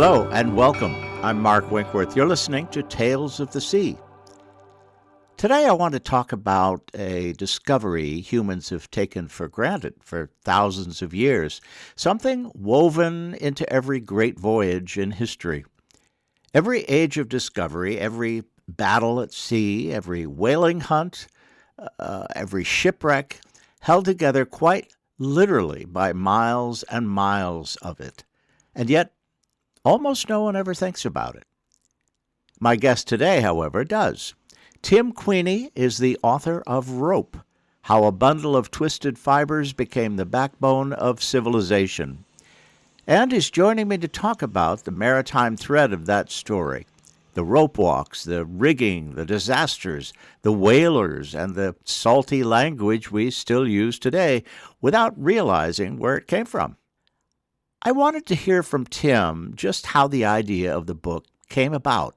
Hello and welcome. I'm Mark Winkworth. You're listening to Tales of the Sea. Today I want to talk about a discovery humans have taken for granted for thousands of years, something woven into every great voyage in history. Every age of discovery, every battle at sea, every whaling hunt, every shipwreck, held together quite literally by miles and miles of it. And yet, almost no one ever thinks about it. My guest today, however, does. Tim Queeney is the author of Rope, How a Bundle of Twisted Fibers Became the Backbone of Civilization. And he's joining me to talk about the maritime thread of that story, the ropewalks, the rigging, the disasters, the whalers, and the salty language we still use today without realizing where it came from. I wanted to hear from Tim just how the idea of the book came about.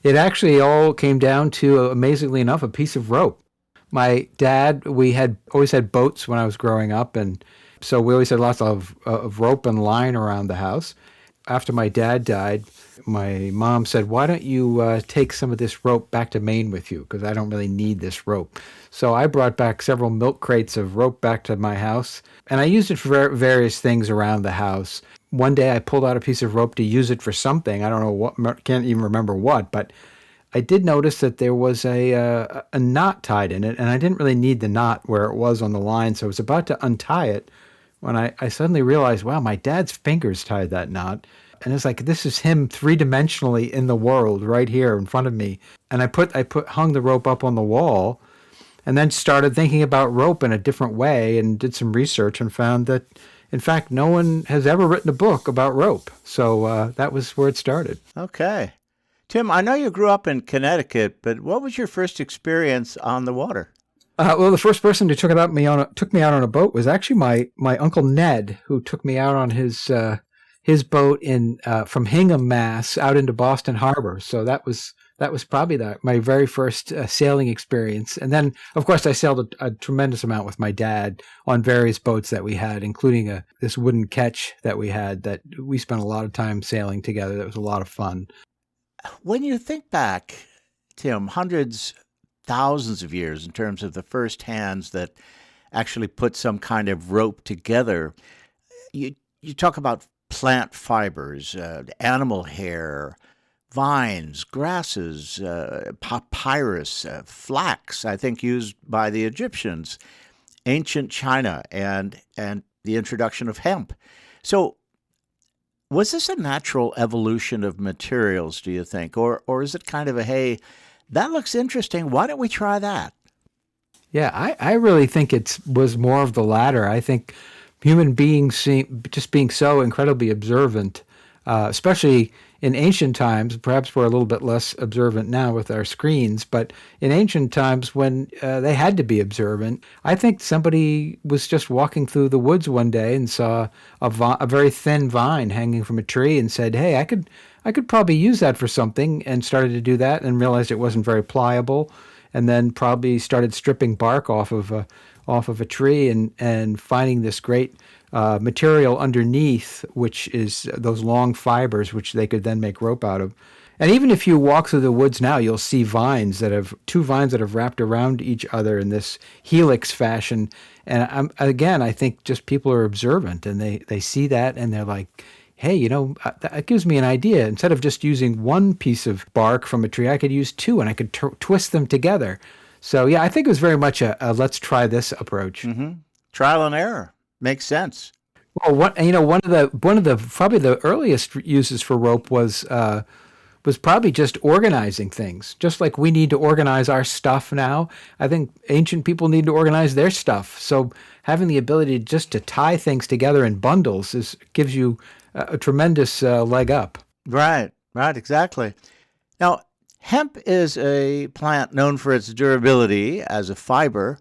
It actually all came down to, amazingly enough, a piece of rope. My dad, we had always had boats when I was growing up, and so we always had lots of rope and line around the house. After my dad died, my mom said, why don't you take some of this rope back to Maine with you, because I don't really need this rope. So I brought back several milk crates of rope back to my house, and I used it for various things around the house. One day I pulled out a piece of rope to use it for something. I don't know what, can't even remember what, but I did notice that there was a knot tied in it, and I didn't really need the knot where it was on the line, so I was about to untie it when I suddenly realized, wow, my dad's fingers tied that knot. And it's like, this is him three-dimensionally in the world right here in front of me. And I hung the rope up on the wall and then started thinking about rope in a different way and did some research and found that, in fact, no one has ever written a book about rope. So that was where it started. Okay. Tim, I know you grew up in Connecticut, but what was your first experience on the water? Well, the first person who took me out on a boat was actually my Uncle Ned, who took me out on his boat from Hingham, Mass, out into Boston Harbor. So that was probably my very first sailing experience. And then, of course, I sailed a tremendous amount with my dad on various boats that we had, including this wooden ketch that we had that we spent a lot of time sailing together. That was a lot of fun. When you think back, Tim, hundreds, thousands of years in terms of the first hands that actually put some kind of rope together, you talk about plant fibers, animal hair, vines, grasses, papyrus, flax, I think used by the Egyptians, ancient China, and the introduction of hemp. So was this a natural evolution of materials, do you think? Or is it kind of a, hey, that looks interesting, why don't we try that? Yeah, I really think it was more of the latter. I think human beings just being so incredibly observant, especially in ancient times. Perhaps we're a little bit less observant now with our screens, but in ancient times when they had to be observant, I think somebody was just walking through the woods one day and saw a very thin vine hanging from a tree and said, hey, I could probably use that for something, and started to do that and realized it wasn't very pliable, and then probably started stripping bark off of a tree and finding this great material underneath, which is those long fibers, which they could then make rope out of. And even if you walk through the woods now, you'll see two vines that have wrapped around each other in this helix fashion. And I think just people are observant, and they see that and they're like, hey, that gives me an idea. Instead of just using one piece of bark from a tree, I could use two, and I could twist them together. So, yeah, I think it was very much a let's try this approach. Mm-hmm. Trial and error. Makes sense. Well, one of the probably the earliest uses for rope was probably just organizing things. Just like we need to organize our stuff now, I think ancient people need to organize their stuff. So having the ability just to tie things together in bundles gives you a tremendous leg up. Right, exactly. Now, hemp is a plant known for its durability as a fiber,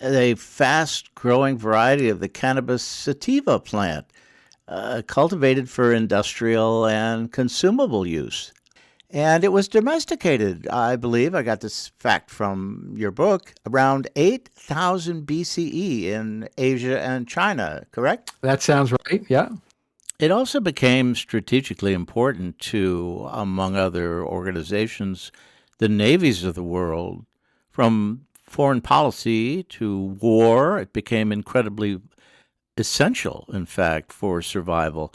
a fast-growing variety of the cannabis sativa plant, cultivated for industrial and consumable use. And it was domesticated, I believe, I got this fact from your book, around 8,000 BCE in Asia and China, correct? That sounds right, yeah. It also became strategically important to, among other organizations, the navies of the world. From foreign policy to war, it became incredibly essential, in fact, for survival.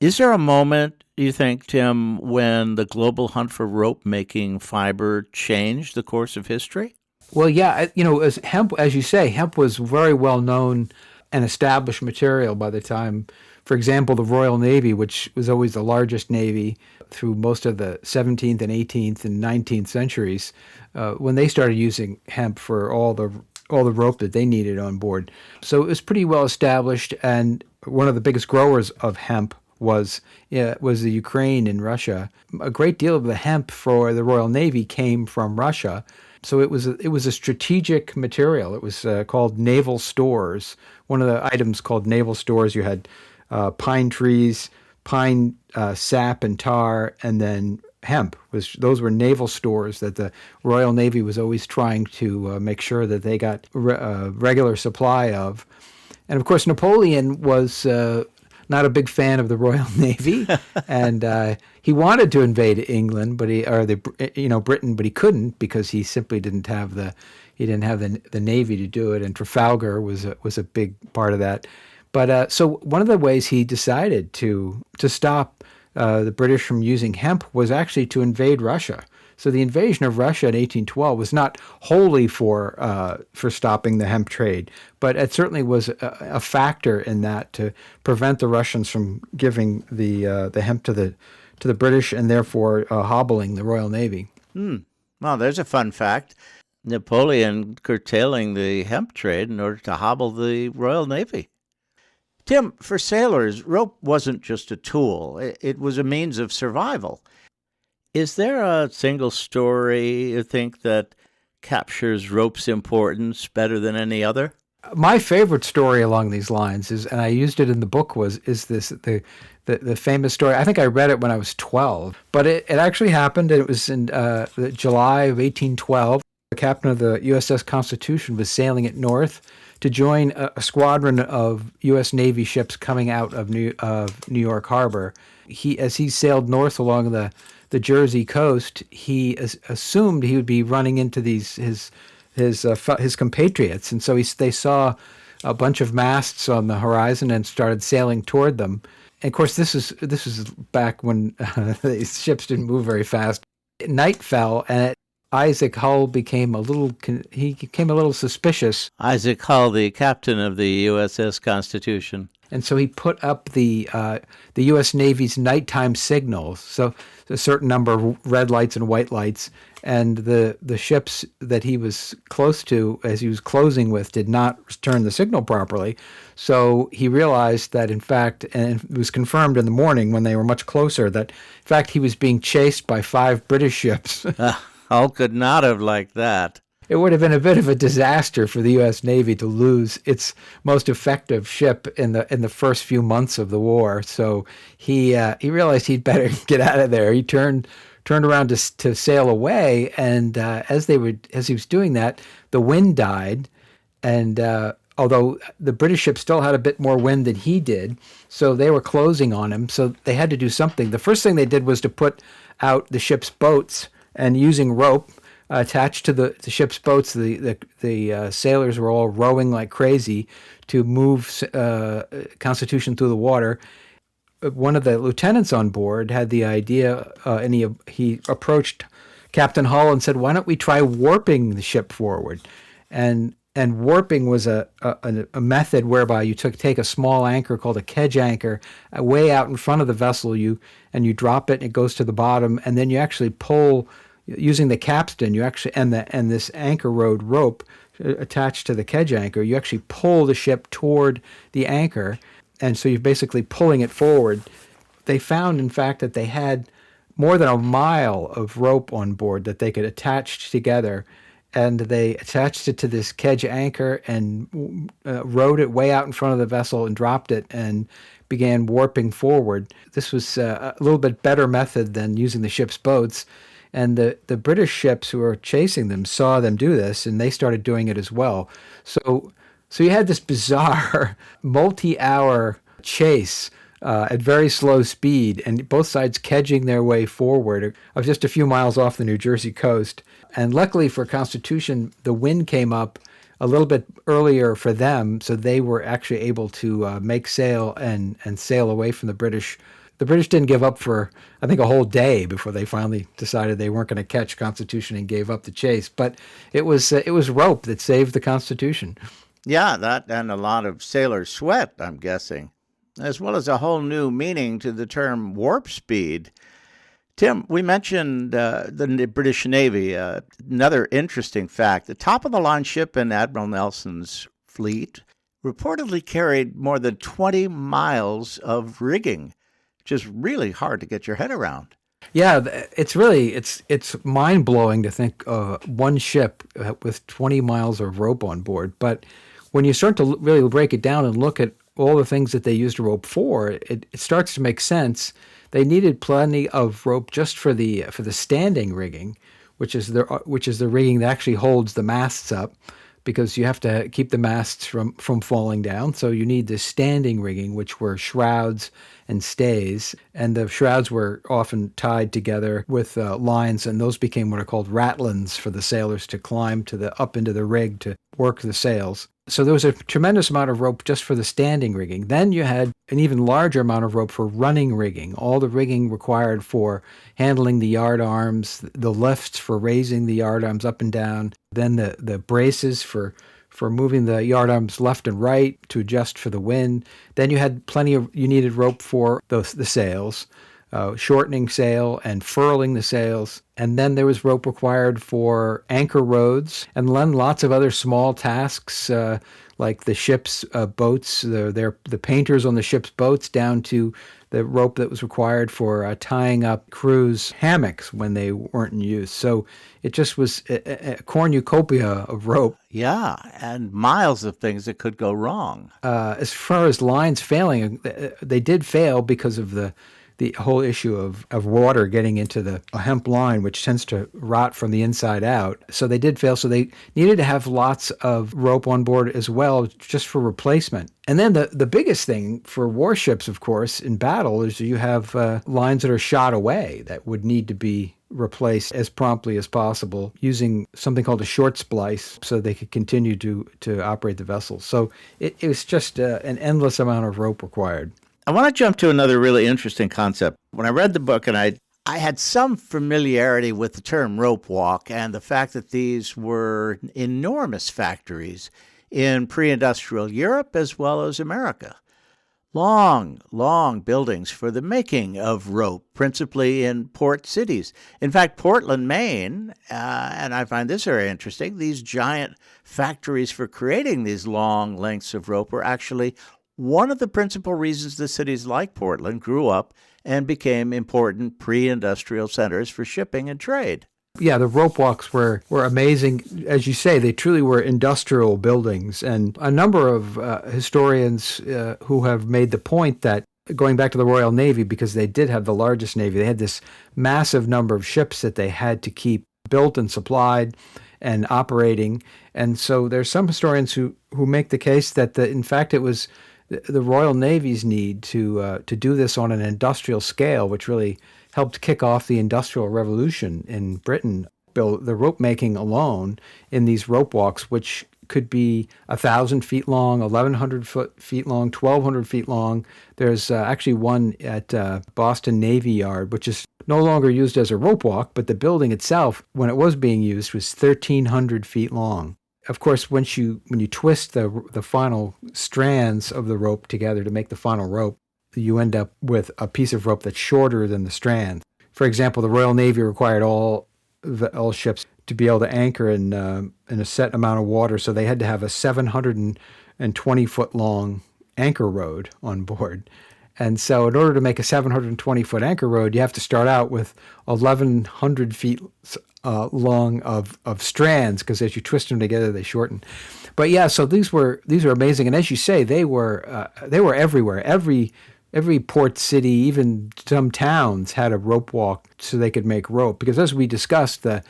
Is there a moment, you think, Tim, when the global hunt for rope making fiber changed the course of history? Well, yeah, as hemp, as you say, hemp was very well known and established material by the time, for example, the Royal Navy, which was always the largest navy through most of the 17th and 18th and 19th centuries, when they started using hemp for all the rope that they needed on board. So it was pretty well established, and one of the biggest growers of hemp was the Ukraine and Russia. A great deal of the hemp for the Royal Navy came from Russia. So it was a strategic material. It was called naval stores. One of the items called naval stores, you had pine trees, pine sap and tar, and then hemp. Those were naval stores that the Royal Navy was always trying to make sure that they got regular supply of. And of course, Napoleon was not a big fan of the Royal Navy, and he wanted to invade England, Britain, but he couldn't because he simply didn't have the Navy to do it, and Trafalgar was a big part of that. But so one of the ways he decided to stop the British from using hemp was actually to invade Russia. So the invasion of Russia in 1812 was not wholly for stopping the hemp trade, but it certainly was a factor in that to prevent the Russians from giving the hemp to the British and therefore hobbling the Royal Navy. Well, there's a fun fact. Napoleon curtailing the hemp trade in order to hobble the Royal Navy. Tim, for sailors, rope wasn't just a tool. It was a means of survival. Is there a single story you think that captures rope's importance better than any other? My favorite story along these lines is, and I used it in the book, is the famous story. I think I read it when I was 12, but it actually happened. And it was in July of 1812. The captain of the USS Constitution was sailing it north to join a squadron of U.S. Navy ships coming out of New York Harbor. As he sailed north along the Jersey coast, he assumed he would be running into his compatriots, and so they saw a bunch of masts on the horizon and started sailing toward them. And of course, this is back when the ships didn't move very fast. Night fell, and Isaac Hull became a little suspicious. Isaac Hull, the captain of the USS Constitution. And so he put up the U.S. Navy's nighttime signals, so a certain number of red lights and white lights, and the ships that he was close to, as he was closing with, did not turn the signal properly. So he realized that, in fact, and it was confirmed in the morning when they were much closer, that, in fact, he was being chased by 5 British ships. Hull could not have liked that. It would have been a bit of a disaster for the U.S. Navy to lose its most effective ship in the first few months of the war. So he realized he'd better get out of there. He turned around to sail away, and as he was doing that, the wind died, and although the British ship still had a bit more wind than he did, so they were closing on him. So they had to do something. The first thing they did was to put out the ship's boats, and using rope attached to the ship's boats, the sailors were all rowing like crazy to move Constitution through the water. One of the lieutenants on board had the idea, and he approached Captain Hull and said, "Why don't we try warping the ship forward?" And warping was a method whereby you take a small anchor called a kedge anchor way out in front of the vessel, you drop it, and it goes to the bottom, and then you actually pull. Using the capstan, you actually and this anchor rode rope attached to the kedge anchor, you actually pull the ship toward the anchor, and so you're basically pulling it forward. They found, in fact, that they had more than a mile of rope on board that they could attach together, and they attached it to this kedge anchor and rode it way out in front of the vessel and dropped it and began warping forward. This was a little bit better method than using the ship's boats. And the British ships who were chasing them saw them do this, and they started doing it as well. So you had this bizarre multi-hour chase at very slow speed, and both sides kedging their way forward of just a few miles off the New Jersey coast. And luckily for Constitution, the wind came up a little bit earlier for them, so they were actually able to make sail and sail away from the British. The British didn't give up for, I think, a whole day before they finally decided they weren't going to catch Constitution and gave up the chase. But it was rope that saved the Constitution. Yeah, that and a lot of sailors' sweat, I'm guessing, as well as a whole new meaning to the term warp speed. Tim, we mentioned the British Navy. Another interesting fact, the top-of-the-line ship in Admiral Nelson's fleet reportedly carried more than 20 miles of rigging, which is really hard to get your head around. Yeah, it's mind-blowing to think one ship with 20 miles of rope on board. But when you start to really break it down and look at all the things that they used rope for, it starts to make sense. They needed plenty of rope just for the standing rigging, which is the rigging that actually holds the masts up, because you have to keep the masts from falling down. So you need the standing rigging, which were shrouds and stays, and the shrouds were often tied together with lines, and those became what are called ratlins for the sailors to climb up into the rig to work the sails. So there was a tremendous amount of rope just for the standing rigging. Then you had an even larger amount of rope for running rigging, all the rigging required for handling the yard arms, the lifts for raising the yard arms up and down, then the braces for moving the yard arms left and right to adjust for the wind. Then you needed rope for the sails, shortening sail and furling the sails. And then there was rope required for anchor roads, and then lots of other small tasks like the ship's boats, the painters on the ship's boats, down to the rope that was required for tying up crews' hammocks when they weren't in use. So it just was a cornucopia of rope. Yeah, and miles of things that could go wrong. As far as lines failing, they did fail because of the whole issue of water getting into the hemp line, which tends to rot from the inside out. So they did fail. So they needed to have lots of rope on board as well, just for replacement. And then the biggest thing for warships, of course, in battle is you have lines that are shot away that would need to be replaced as promptly as possible using something called a short splice so they could continue to operate the vessels. So it was just an endless amount of rope required. I want to jump to another really interesting concept. When I read the book, and I had some familiarity with the term rope walk and the fact that these were enormous factories in pre-industrial Europe as well as America. Long, long buildings for the making of rope, principally in port cities. In fact, Portland, Maine, and I find this very interesting, these giant factories for creating these long lengths of rope were actually one of the principal reasons the cities like Portland grew up and became important pre-industrial centers for shipping and trade. Yeah, the rope walks were amazing. As you say, they truly were industrial buildings. And a number of historians who have made the point that, going back to the Royal Navy, because they did have the largest navy, they had this massive number of ships that they had to keep built and supplied and operating. And so there's some historians who make the case that, in fact, it was the Royal Navy's need to do this on an industrial scale, which really helped kick off the Industrial Revolution in Britain. Built the rope making alone in these rope walks, which could be 1,000 feet long, 1,100 feet long, 1,200 feet long. There's actually one at Boston Navy Yard, which is no longer used as a rope walk, but the building itself, when it was being used, was 1,300 feet long. Of course, when you twist the final strands of the rope together to make the final rope, you end up with a piece of rope that's shorter than the strand. For example, the Royal Navy required all ships to be able to anchor in a set amount of water, so they had to have a 720-foot long anchor road on board. And so in order to make a 720-foot anchor road, you have to start out with 1,100 feet long of strands, because as you twist them together, they shorten. But yeah, so these are amazing. And as you say, they were everywhere. Every port city, even some towns, had a rope walk so they could make rope. Because as we discussed, the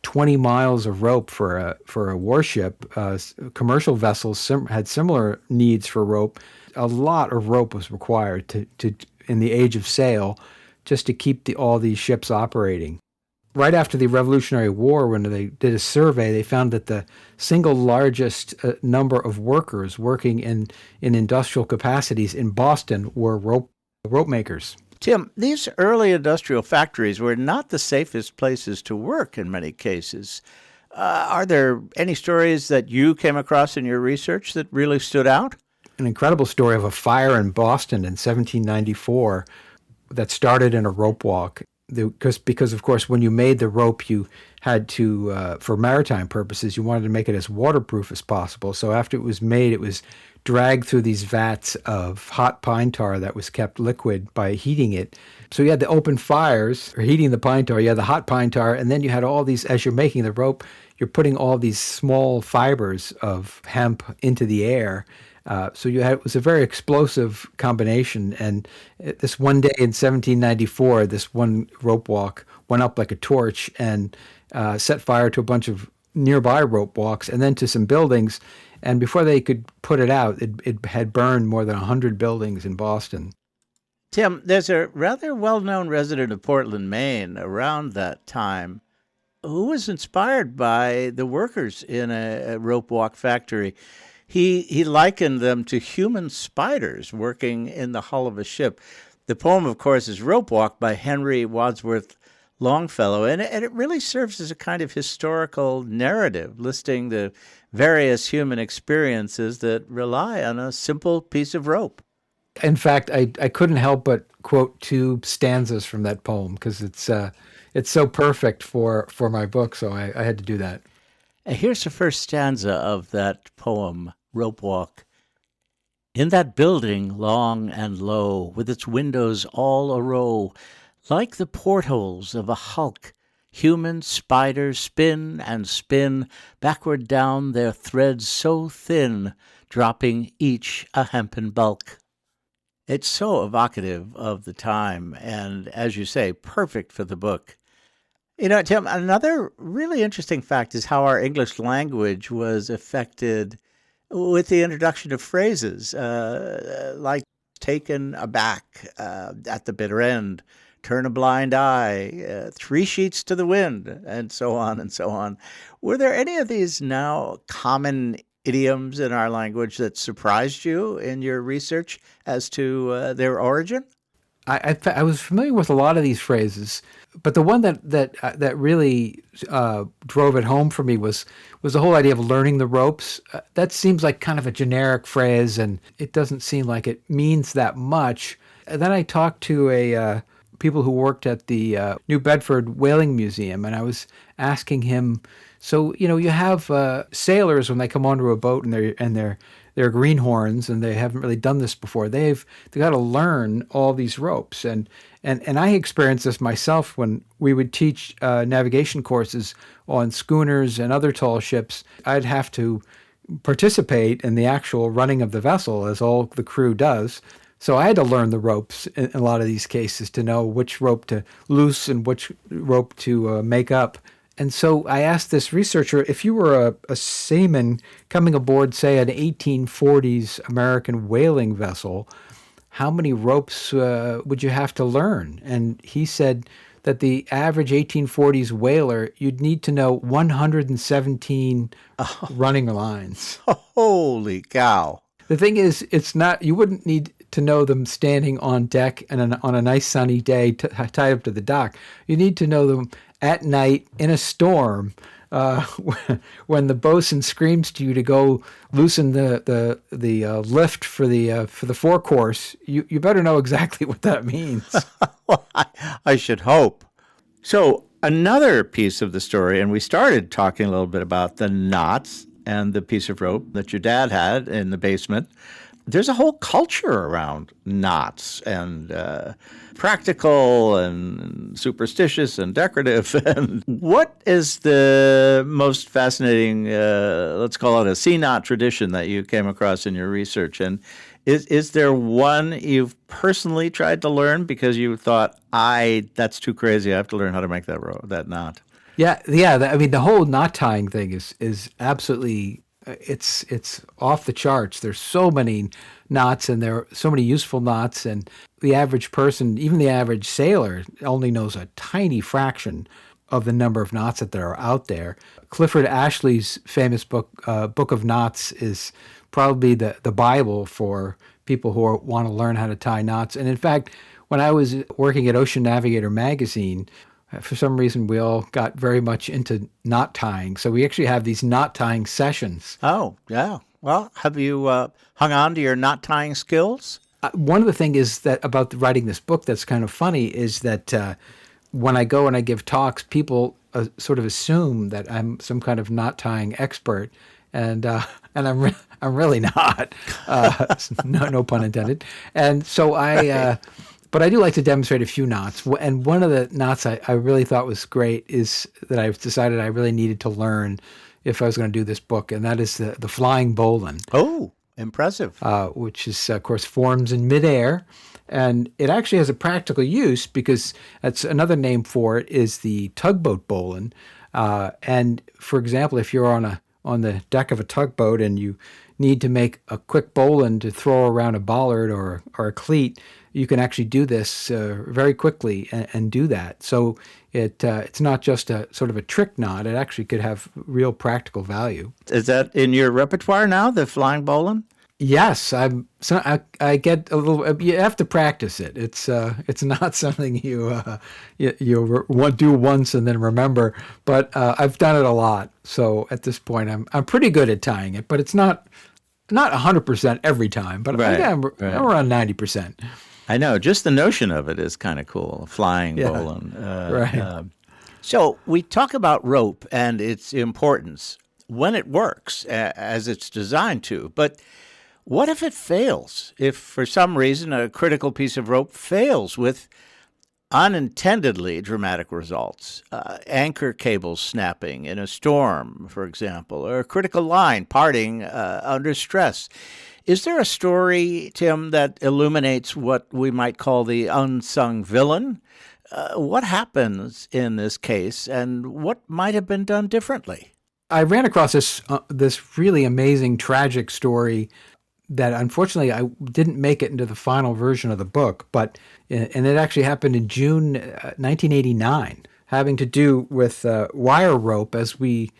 20 miles of rope for a warship. Commercial vessels had similar needs for rope. A lot of rope was required to in the age of sail just to keep all these ships operating. Right after the Revolutionary War, when they did a survey, they found that the single largest number of workers working in industrial capacities in Boston were rope makers. Tim, these early industrial factories were not the safest places to work in many cases. Are there any stories that you came across in your research that really stood out? An incredible story of a fire in Boston in 1794 that started in a rope walk. Because of course, when you made the rope, you had to, for maritime purposes, you wanted to make it as waterproof as possible. So after it was made, it was dragged through these vats of hot pine tar that was kept liquid by heating it. So you had the open fires, or heating the pine tar, you had the hot pine tar, and then you had all these, as you're making the rope, you're putting all these small fibers of hemp into the air. So it was a very explosive combination. And this one day in 1794, this one rope walk went up like a torch and set fire to a bunch of nearby rope walks and then to some buildings. And before they could put it out, it had burned more than 100 buildings in Boston. Tim, there's a rather well-known resident of Portland, Maine, around that time who was inspired by the workers in a rope walk factory. He likened them to human spiders working in the hull of a ship. The poem, of course, is Rope Walk by Henry Wadsworth Longfellow, and it really serves as a kind of historical narrative listing the various human experiences that rely on a simple piece of rope. In fact, I couldn't help but quote two stanzas from that poem because it's so perfect for my book, so I had to do that. Here's the first stanza of that poem, Rope Walk. In that building long and low, with its windows all a row, like the portholes of a hulk, human spiders spin and spin backward down their threads so thin, dropping each a hempen bulk. It's so evocative of the time and, as you say, perfect for the book. You know, Tim, another really interesting fact is how our English language was affected with the introduction of phrases like taken aback, at the bitter end, turn a blind eye, three sheets to the wind, and so on and so on. Were there any of these now common idioms in our language that surprised you in your research as to their origin? I was familiar with a lot of these phrases, but the one that really drove it home for me was the whole idea of learning the ropes. That seems like kind of a generic phrase, and it doesn't seem like it means that much. And then I talked to people who worked at the New Bedford Whaling Museum, and I was asking him, so you have sailors when they come onto a boat and they're greenhorns and they haven't really done this before. They've got to learn all these ropes, and I experienced this myself when we would teach navigation courses on schooners and other tall ships. I'd have to participate in the actual running of the vessel, as all the crew does. So I had to learn the ropes in a lot of these cases to know which rope to loose and which rope to make up. And so I asked this researcher, if you were a seaman coming aboard, say, an 1840s American whaling vessel, how many ropes would you have to learn? And he said that the average 1840s whaler, you'd need to know 117 running lines. Holy cow. The thing is, you wouldn't need to know them standing on deck and on a nice sunny day tied up to the dock. You need to know them at night in a storm, when the bosun screams to you to go loosen the lift for the forecourse. You better know exactly what that means. Well, I should hope. So another piece of the story, and we started talking a little bit about the knots and the piece of rope that your dad had in the basement. There's a whole culture around knots and practical and superstitious and decorative. And what is the most fascinating, let's call it a sea knot tradition that you came across in your research? And is there one you've personally tried to learn because you thought, that's too crazy, I have to learn how to make that knot? Yeah, yeah. I mean, the whole knot tying thing is absolutely it's off the charts. There's so many knots, and there are so many useful knots, and the average person, even the average sailor, only knows a tiny fraction of the number of knots that there are out there. Clifford Ashley's famous book, Book of Knots, is probably the Bible for people who want to learn how to tie knots. And in fact, when I was working at Ocean Navigator magazine, for some reason, we all got very much into knot tying. So we actually have these knot tying sessions. Oh, yeah. Well, have you hung on to your knot tying skills? One of the things is that about writing this book that's kind of funny is that when I go and I give talks, people sort of assume that I'm some kind of knot tying expert, and I'm really not. No pun intended. And so but I do like to demonstrate a few knots. And one of the knots I really thought was great is that I've decided I really needed to learn if I was going to do this book, and that is the flying bowline. Oh, impressive. Which is, of course, forms in midair. And it actually has a practical use because that's another name for it is the tugboat bowline. And for example, if you're on the deck of a tugboat and you need to make a quick bowline to throw around a bollard or a cleat, you can actually do this very quickly and do that. So it's not just a sort of a trick knot. It actually could have real practical value. Is that in your repertoire now, the flying bowline? Yes, I get a little. You have to practice it. It's not something you do once and then remember. But I've done it a lot, so at this point I'm pretty good at tying it. But it's not 100% every time. But Right, I'm right. around 90%. I know. Just the notion of it is kind of cool. Flying Yeah, bowline. right. So we talk about rope and its importance when it works as it's designed to. But what if it fails? If for some reason a critical piece of rope fails with unintendedly dramatic results, anchor cables snapping in a storm, for example, or a critical line parting under stress. Is there a story, Tim, that illuminates what we might call the unsung villain? What happens in this case, and what might have been done differently? I ran across this really amazing tragic story that unfortunately I didn't make it into the final version of the book, and it actually happened in June 1989, having to do with wire rope. As we've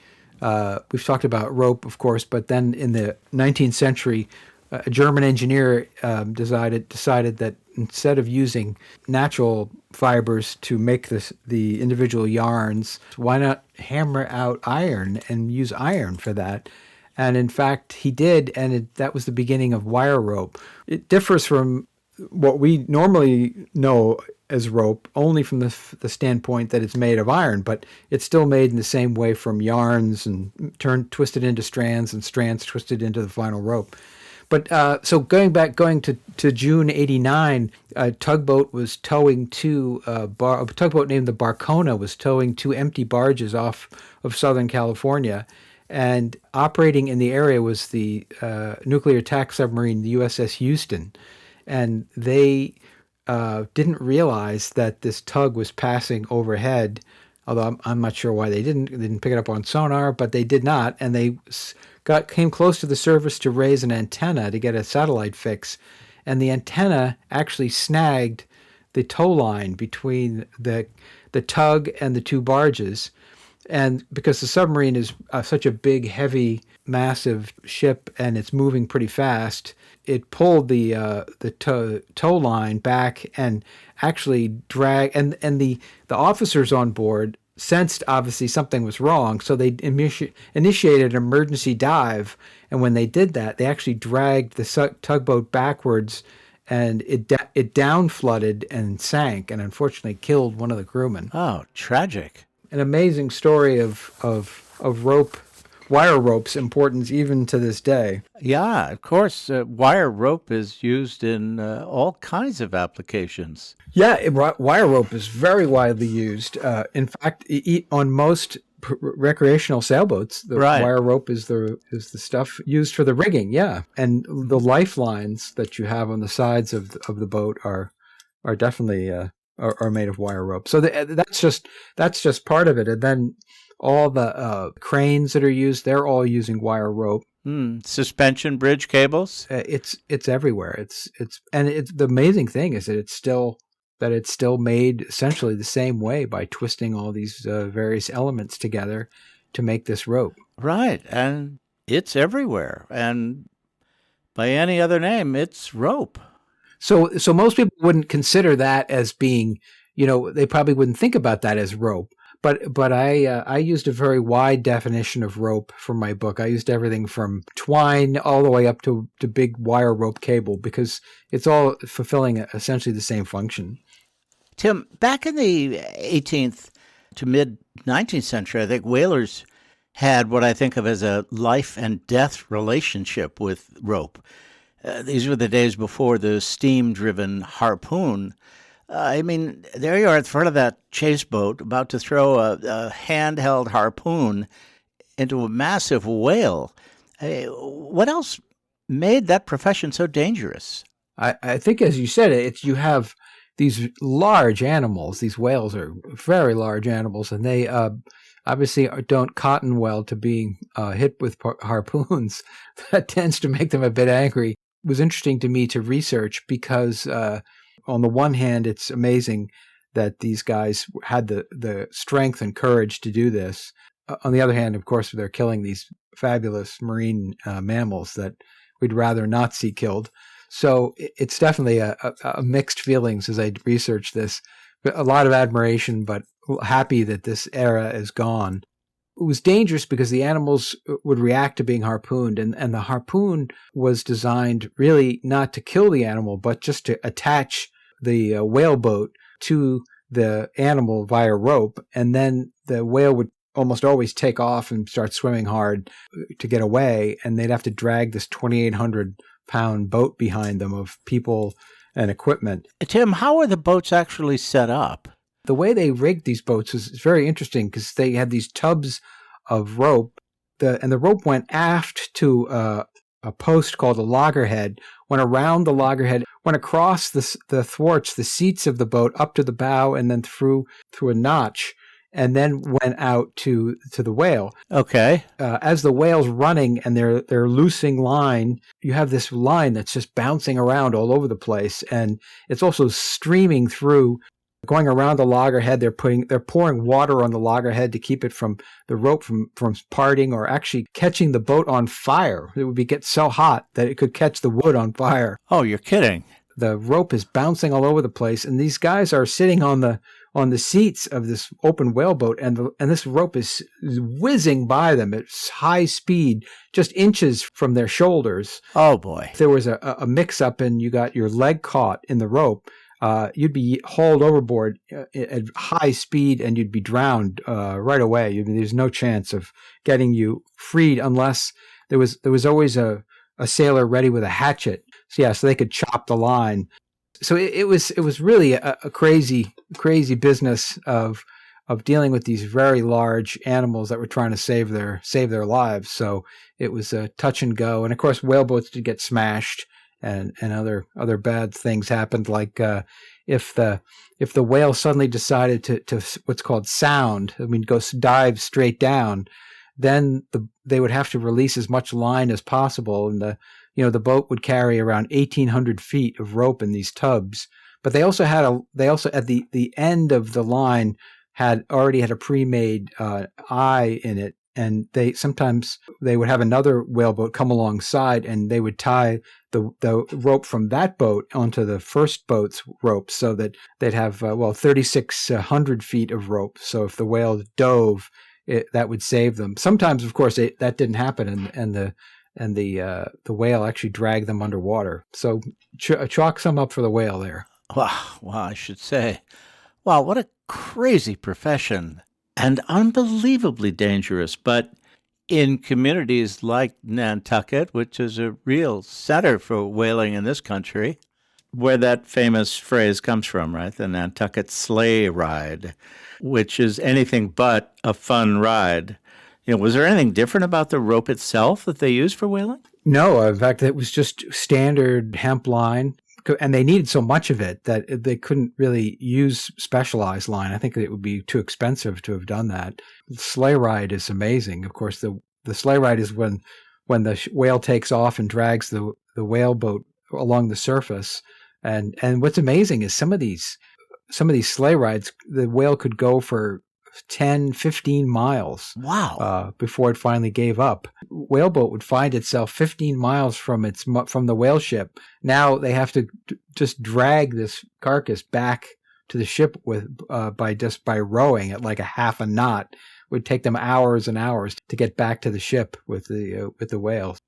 talked about rope, of course, but then in the 19th century, a German engineer decided that instead of using natural fibers to make the individual yarns, why not hammer out iron and use iron for that? And in fact, he did, and that was the beginning of wire rope. It differs from what we normally know as rope only from the standpoint that it's made of iron, but it's still made in the same way from yarns and twisted into strands and strands twisted into the final rope. But so going to June '89, a tugboat was towing a tugboat named the Barcona was towing two empty barges off of Southern California, and operating in the area was the nuclear attack submarine, the USS Houston, and they didn't realize that this tug was passing overhead. Although I'm not sure why they didn't pick it up on sonar, but they did not, and they came close to the surface to raise an antenna to get a satellite fix, and the antenna actually snagged the tow line between the tug and the two barges. And because the submarine is such a big, heavy, massive ship and it's moving pretty fast, it pulled the tow line back and actually dragged. And the officers on board sensed obviously something was wrong, so they initiated an emergency dive. And when they did that, they actually dragged the tugboat backwards, and it down flooded and sank, and unfortunately killed one of the crewmen. Oh, tragic. An amazing story of wire rope's importance even to this day. Yeah, of course. Wire rope is used in all kinds of applications. Yeah, wire rope is very widely used. In fact, on most recreational sailboats, the Right. wire rope is the stuff used for the rigging. Yeah, and the lifelines that you have on the sides of the boat are definitely are made of wire rope. So that's just part of it. And then all the cranes that are used, they're all using wire rope. Suspension bridge cables. It's everywhere. It's the amazing thing is that it's still made essentially the same way by twisting all these various elements together to make this rope. Right, and it's everywhere. And by any other name, it's rope. So most people wouldn't consider that as being, they probably wouldn't think about that as rope. But I used a very wide definition of rope for my book. I used everything from twine all the way up to big wire rope cable because it's all fulfilling essentially the same function. Tim, back in the 18th to mid-19th century, I think whalers had what I think of as a life and death relationship with rope. These were the days before the steam-driven harpoon. There you are at the front of that chase boat about to throw a handheld harpoon into a massive whale. What else made that profession so dangerous? I think, as you said, you have these large animals. These whales are very large animals, and they obviously don't cotton well to being hit with harpoons. That tends to make them a bit angry. It was interesting to me to research because on the one hand, it's amazing that these guys had the strength and courage to do this. On the other hand, of course, they're killing these fabulous marine mammals that we'd rather not see killed. So it's definitely a mixed feelings as I research this. A lot of admiration, but happy that this era is gone. It was dangerous because the animals would react to being harpooned, and the harpoon was designed really not to kill the animal, but just to attach the whale boat to the animal via rope, and then the whale would almost always take off and start swimming hard to get away, and they'd have to drag this 2,800-pound boat behind them of people and equipment. Tim, how are the boats actually set up? The way they rigged these boats is very interesting because they had these tubs of rope, and the rope went aft to a post called a loggerhead, went around the loggerhead, went across the thwarts, the seats of the boat, up to the bow, and then through a notch, and then went out to the whale. Okay. As the whale's running and they're loosing line, you have this line that's just bouncing around all over the place, and it's also streaming through. Going around the loggerhead, they're pouring water on the loggerhead to keep it from the rope from parting or actually catching the boat on fire. It would get so hot that it could catch the wood on fire. Oh, you're kidding. The rope is bouncing all over the place, and these guys are sitting on the seats of this open whaleboat, and this rope is whizzing by them at high speed, just inches from their shoulders. Oh boy! If there was a mix-up and you got your leg caught in the rope, you'd be hauled overboard at high speed, and you'd be drowned right away. There's no chance of getting you freed unless there was always a sailor ready with a hatchet. So they could chop the line. So it was really a crazy business of dealing with these very large animals that were trying to save their lives. So it was a touch and go, and of course whaleboats did get smashed. And other bad things happened, like if the whale suddenly decided to what's called sound, go dive straight down, then they would have to release as much line as possible, and the boat would carry around 1,800 feet of rope in these tubs. But they also at the end of the line already had a pre-made eye in it. And sometimes they would have another whaleboat come alongside, and they would tie the rope from that boat onto the first boat's rope, so that they'd have 3,600 feet of rope. So if the whale dove, that would save them. Sometimes, of course, that didn't happen, and the whale actually dragged them underwater. So chalk some up for the whale there. Wow, I should say. Wow, what a crazy profession. And unbelievably dangerous, but in communities like Nantucket, which is a real center for whaling in this country, where that famous phrase comes from, right? The Nantucket sleigh ride, which is anything but a fun ride. Was there anything different about the rope itself that they used for whaling? No, in fact, it was just standard hemp line, and they needed so much of it that they couldn't really use specialized line. I think it would be too expensive to have done that. Sleigh ride is amazing. Of course, the sleigh ride is when the whale takes off and drags the whale boat along the surface. And what's amazing is some of these sleigh rides, the whale could go for 10, 15 miles. Wow. Before it finally gave up. Whaleboat would find itself 15 miles from the whale ship. Now they have to just drag this carcass back to the ship by rowing at like a half a knot. It would take them hours and hours to get back to the ship with the whales.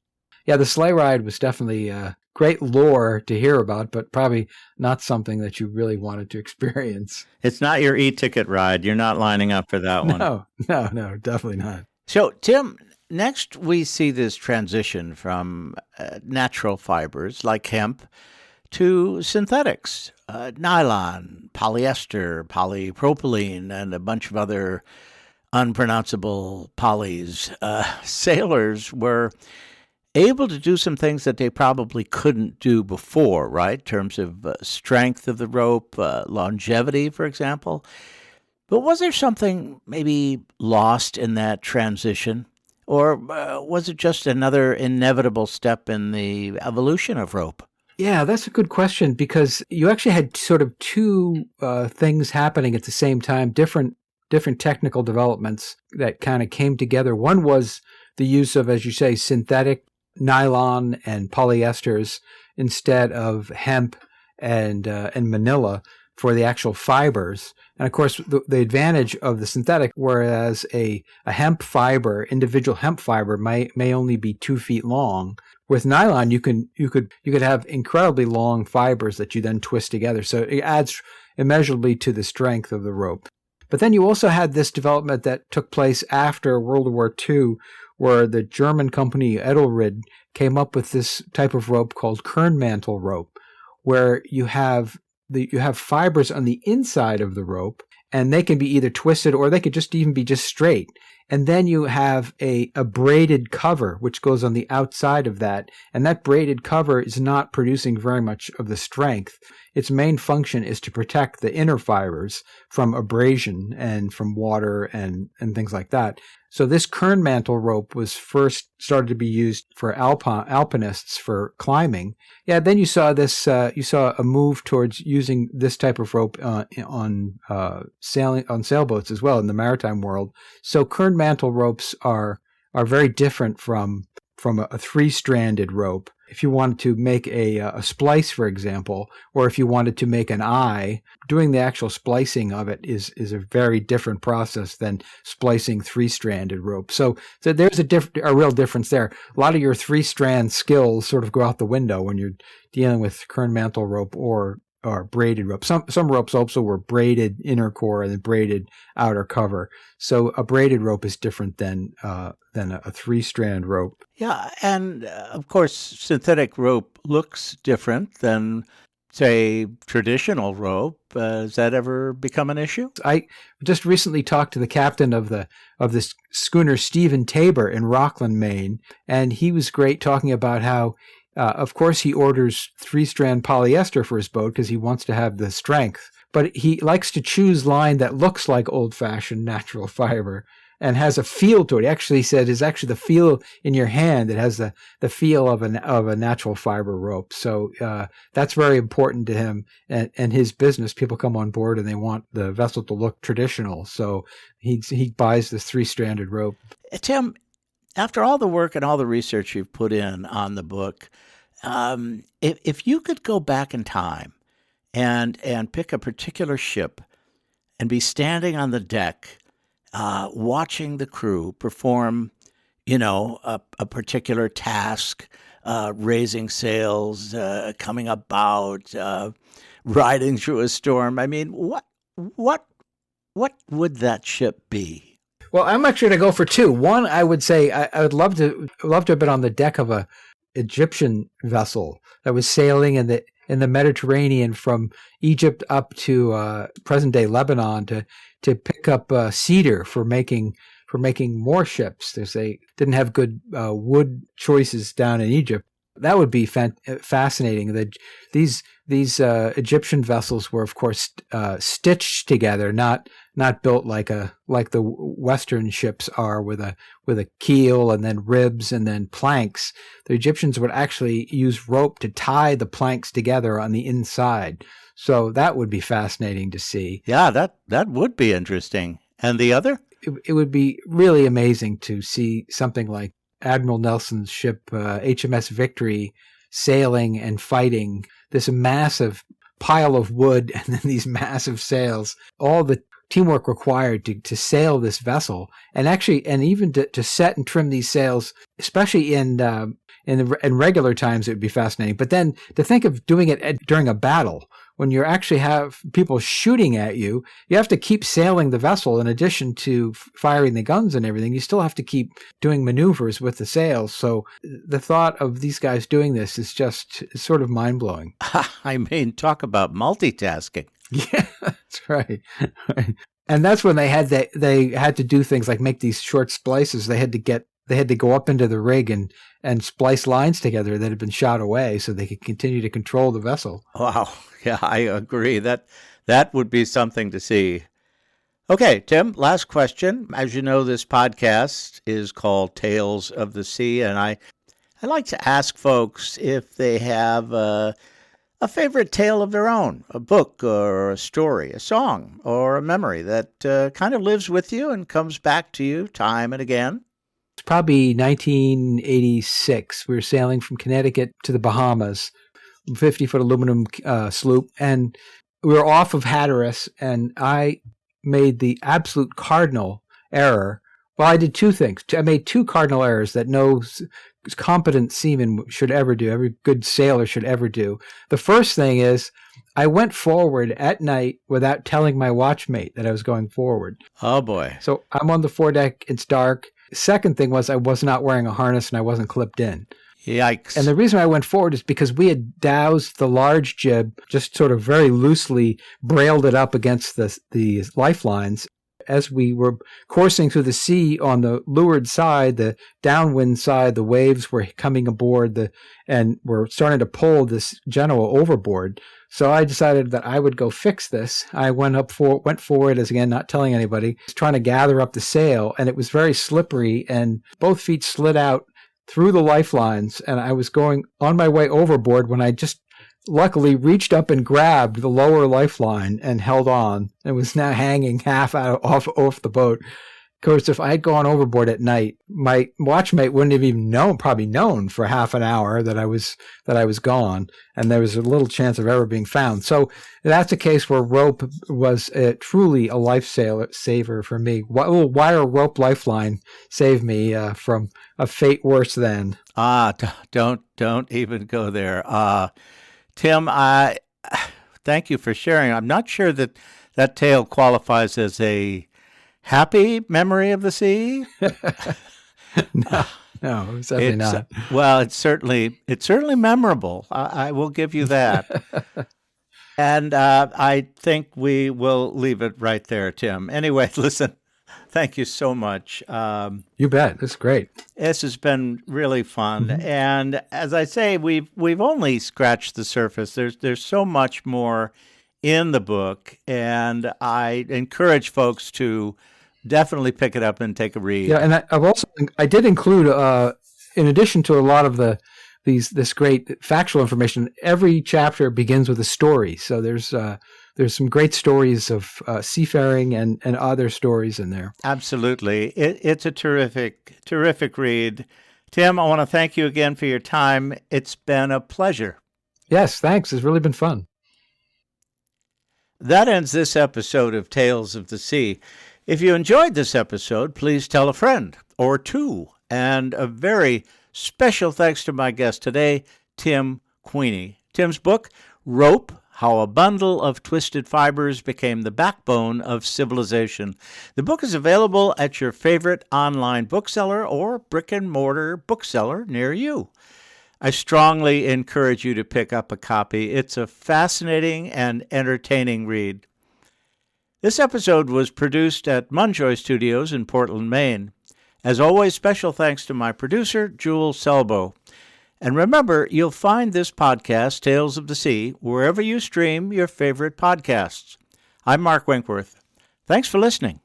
Yeah, the sleigh ride was definitely great lore to hear about, but probably not something that you really wanted to experience. It's not your e-ticket ride. You're not lining up for that one. No, definitely not. So, Tim, next we see this transition from natural fibers like hemp to synthetics, nylon, polyester, polypropylene, and a bunch of other unpronounceable polys. Sailors were able to do some things that they probably couldn't do before, right? In terms of strength of the rope, longevity, for example. But was there something maybe lost in that transition? Or was it just another inevitable step in the evolution of rope? Yeah, that's a good question, because you actually had sort of two things happening at the same time, different technical developments that kind of came together. One was the use of, as you say, synthetic nylon and polyesters instead of hemp and manila for the actual fibers. And of course, the advantage of the synthetic, whereas a hemp fiber, individual hemp fiber may only be 2 feet long. With nylon, you could have incredibly long fibers that you then twist together. So it adds immeasurably to the strength of the rope. But then you also had this development that took place after World War II, where the German company Edelrid came up with this type of rope called kernmantle rope, where you have fibers on the inside of the rope, and they can be either twisted or they could just even be just straight. And then you have a braided cover, which goes on the outside of that. And that braided cover is not producing very much of the strength. Its main function is to protect the inner fibers from abrasion and from water and things like that. So this kernmantle rope was first started to be used for alpinists for climbing. Yeah, then you saw a move towards using this type of rope on sailboats as well in the maritime world. So kernmantle ropes are very different from a three-stranded rope. If you wanted to make a splice, for example, or if you wanted to make an eye, doing the actual splicing of it is a very different process than splicing three-stranded rope. So there's a real difference there. A lot of your three-strand skills sort of go out the window when you're dealing with kernmantle rope or braided rope. Some ropes also were braided inner core and then braided outer cover. So a braided rope is different than a three-strand rope. Yeah, and of course, synthetic rope looks different than, say, traditional rope. Has that ever become an issue? I just recently talked to the captain of the schooner Stephen Tabor in Rockland, Maine, and he was great talking about how of course, he orders three-strand polyester for his boat because he wants to have the strength. But he likes to choose line that looks like old-fashioned natural fiber and has a feel to it. He actually said it's actually the feel in your hand that has the feel of a natural fiber rope. So that's very important to him and his business. People come on board and they want the vessel to look traditional. So he buys this three-stranded rope. Tim, after all the work and all the research you've put in on the book, if you could go back in time and pick a particular ship and be standing on the deck, watching the crew perform, a particular task, raising sails, coming about, riding through a storm. I mean, what would that ship be? Well, I'm actually going to go for two. One, I would say I would love to have been on the deck of a Egyptian vessel that was sailing in the Mediterranean from Egypt up to present day Lebanon to pick up cedar for making more ships. They didn't have good wood choices down in Egypt. That would be fascinating. These Egyptian vessels were, of course, stitched together, not built like the Western ships are, with a keel and then ribs and then planks. The Egyptians would actually use rope to tie the planks together on the inside. So that would be fascinating to see. Yeah, that would be interesting. And the other? It would be really amazing to see something like Admiral Nelson's ship, HMS Victory, sailing and fighting this massive pile of wood and then these massive sails, all the teamwork required to sail this vessel, and even to set and trim these sails, especially in regular times, it would be fascinating. But then to think of doing it during a battle, when you actually have people shooting at you, you have to keep sailing the vessel in addition to firing the guns and everything. You still have to keep doing maneuvers with the sails. So the thought of these guys doing this is just sort of mind-blowing. I mean, talk about multitasking. Yeah, that's right. And that's when they had to do things like make these short splices. They had to go up into the rig and splice lines together that had been shot away so they could continue to control the vessel. Wow. Yeah, I agree. That would be something to see. Okay, Tim, last question. As you know, this podcast is called Tales of the Sea, and I like to ask folks if they have a favorite tale of their own, a book or a story, a song or a memory that kind of lives with you and comes back to you time and again. It's probably 1986. We were sailing from Connecticut to the Bahamas, 50-foot aluminum sloop, and we were off of Hatteras, and I made the absolute cardinal error. Well, I did two things. I made two cardinal errors that no competent seaman should ever do, every good sailor should ever do. The first thing is I went forward at night without telling my watchmate that I was going forward. Oh, boy. So I'm on the foredeck. It's dark. Second thing was I was not wearing a harness and I wasn't clipped in. Yikes. And the reason I went forward is because we had dowsed the large jib, just sort of very loosely brailed it up against the lifelines. As we were coursing through the sea on the leeward side, the downwind side, the waves were coming aboard and were starting to pull this general overboard. So I decided that I would go fix this. I went forward, as again, not telling anybody, trying to gather up the sail, and it was very slippery, and both feet slid out through the lifelines, and I was going on my way overboard when I just luckily reached up and grabbed the lower lifeline and held on, and was now hanging half off the boat. Of course, if I had gone overboard at night, my watchmate wouldn't have even probably known for half an hour that I was gone, and there was a little chance of ever being found. So that's a case where rope was truly a lifesaver for me. A little wire rope lifeline saved me from a fate worse than. Don't even go there. Tim, I thank you for sharing. I'm not sure that tale qualifies as a happy memory of the sea. No, it's definitely not. Well, it's certainly memorable. I will give you that. And I think we will leave it right there, Tim. Anyway, listen, thank you so much. You bet. It's great. This has been really fun. Mm-hmm. And as I say, we've only scratched the surface. There's so much more in the book, and I encourage folks to definitely pick it up and take a read. Yeah, and I did include, in addition to a lot of this great factual information, every chapter begins with a story. So there's some great stories of seafaring and other stories in there. Absolutely. It's a terrific read. Tim, I want to thank you again for your time. It's been a pleasure. Yes, thanks. It's really been fun. That ends this episode of Tales of the Sea. If you enjoyed this episode, please tell a friend or two. And a very special thanks to my guest today, Tim Queeney. Tim's book, Rope, How a Bundle of Twisted Fibers Became the Backbone of Civilization. The book is available at your favorite online bookseller or brick-and-mortar bookseller near you. I strongly encourage you to pick up a copy. It's a fascinating and entertaining read. This episode was produced at Munjoy Studios in Portland, Maine. As always, special thanks to my producer, Jewel Selbo. And remember, you'll find this podcast, Tales of the Sea, wherever you stream your favorite podcasts. I'm Mark Winkworth. Thanks for listening.